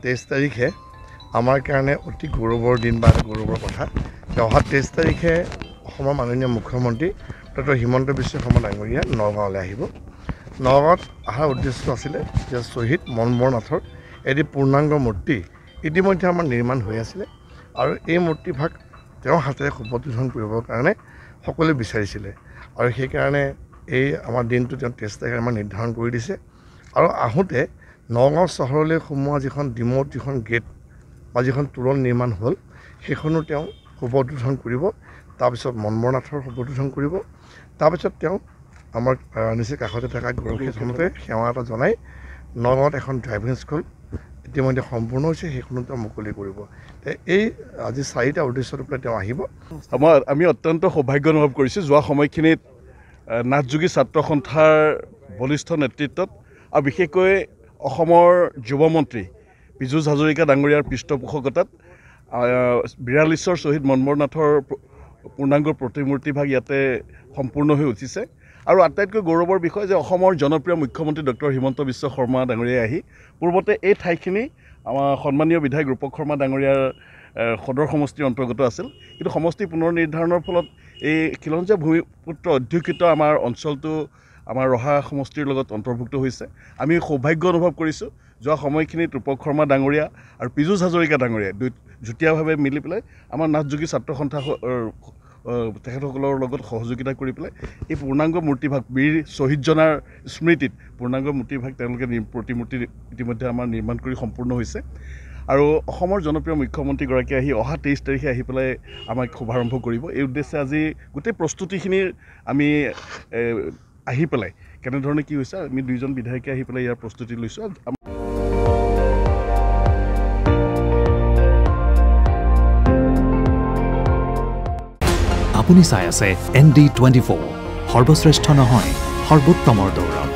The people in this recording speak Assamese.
23 তাৰিখে আমাৰ কাৰণে অতি গৌৰৱৰ দিন বা গৌৰৱৰ কথা যে অহা 23 তাৰিখে অসমৰ মাননীয় মুখ্যমন্ত্ৰী ডক্টৰ হিমন্ত বিশ্ব শৰ্মা ডাঙৰীয়া নগাঁৱলৈ আহিব। নগাঁৱত অহাৰ উদ্দেশ্য আছিলে যে শ্বহীদ মনমৰ নাথৰ এটি পূৰ্ণাংগ মূৰ্তি ইতিমধ্যে আমাৰ নিৰ্মাণ হৈ আছিলে আৰু এই মূৰ্তিভাগ তেওঁৰ হাতেৰে সুপ্ৰতিষ্ঠান কৰিবৰ কাৰণে সকলোৱে বিচাৰিছিলে আৰু সেইকাৰণে এই আমাৰ দিনটো তেওঁ 23 তাৰিখে আমাৰ নিৰ্ধাৰণ কৰি দিছে আৰু আহোঁতে নগাঁও চহৰলৈ সোমোৱা যিখন ডিমৌত যিখন গেট বা যিখন তোৰণ নিৰ্মাণ হ'ল সেইখনো তেওঁ সুপ্ৰতিষ্ঠান কৰিব। তাৰপিছত মনমৰ নাথৰ সুপ্ৰতিষ্ঠান কৰিব। তাৰপিছত তেওঁ আমাৰ নিচেই কাষতে থকা গৰুক্ষেত্ৰমতে সেৱা এটা জনাই নগাঁৱত এখন ড্ৰাইভিং স্কুল ইতিমধ্যে সম্পূৰ্ণ হৈছে সেইখনো তেওঁ মুকলি কৰিব। এই আজি 4টা উদ্দেশ্যত পেলাই তেওঁ আহিব। আমি অত্যন্ত সৌভাগ্য অনুভৱ কৰিছোঁ যোৱা সময়খিনিত নাথযোগী ছাত্ৰ সন্থাৰ বলিষ্ঠ নেতৃত্বত আৰু বিশেষকৈ অসমৰ যুৱমন্ত্ৰী পীযুষ হাজৰিকা ডাঙৰীয়াৰ পৃষ্ঠপোষকতাত 42 শ্বহীদ মনমৰ নাথৰ পূৰ্ণাংগ প্ৰতিমূৰ্তিভাগ ইয়াতে সম্পূৰ্ণ হৈ উঠিছে আৰু আটাইতকৈ গৌৰৱৰ বিষয় যে অসমৰ জনপ্ৰিয় মুখ্যমন্ত্ৰী ডক্টৰ হিমন্ত বিশ্ব শৰ্মা ডাঙৰীয়াই আহি পূৰ্বতে এই ঠাইখিনি আমাৰ সন্মানীয় বিধায়ক ৰূপক শৰ্মা ডাঙৰীয়াৰ সদৰ সমষ্টিৰ অন্তৰ্গত আছিল, কিন্তু সমষ্টি পুনৰ নিৰ্ধাৰণৰ ফলত এই খিলঞ্জীয়া ভূমিপুত্ৰ অধ্যুষিত আমাৰ অঞ্চলটো আমাৰ ৰহা সমষ্টিৰ লগত অন্তৰ্ভুক্ত হৈছে। আমি সৌভাগ্য অনুভৱ কৰিছোঁ যোৱা সময়খিনিত ৰূপক শৰ্মা ডাঙৰীয়া আৰু পীযুষ হাজৰিকা ডাঙৰীয়া যুটীয়াভাৱে মিলি পেলাই আমাৰ নাথযোগী ছাত্ৰ সন্থা তেখেতসকলৰ লগত সহযোগিতা কৰি পেলাই এই পূৰ্ণাংগ মূৰ্তিভাগ বীৰ শ্বহীদজনাৰ স্মৃতিত পূৰ্ণাংগ মূৰ্তিভাগ তেওঁলোকে প্ৰতিমূৰ্তি ইতিমধ্যে আমাৰ নিৰ্মাণ কৰি সম্পূৰ্ণ হৈছে আৰু অসমৰ জনপ্ৰিয় মুখ্যমন্ত্ৰীগৰাকী আহি অহা 23 তাৰিখে আহি পেলাই আমাক শুভাৰম্ভ কৰিব। এই উদ্দেশ্যে আজি গোটেই প্ৰস্তুতিখিনিৰ আমি আহি পেলাই কেনেধৰণে কি হৈছে আমি দুইজন বিধায়কে আহি পেলাই ইয়াৰ প্ৰস্তুতি লৈছোঁ। আপুনি চাই আছে ND24 সৰ্বশ্ৰেষ্ঠ নহয় সৰ্বোত্তমৰ দৌৰত।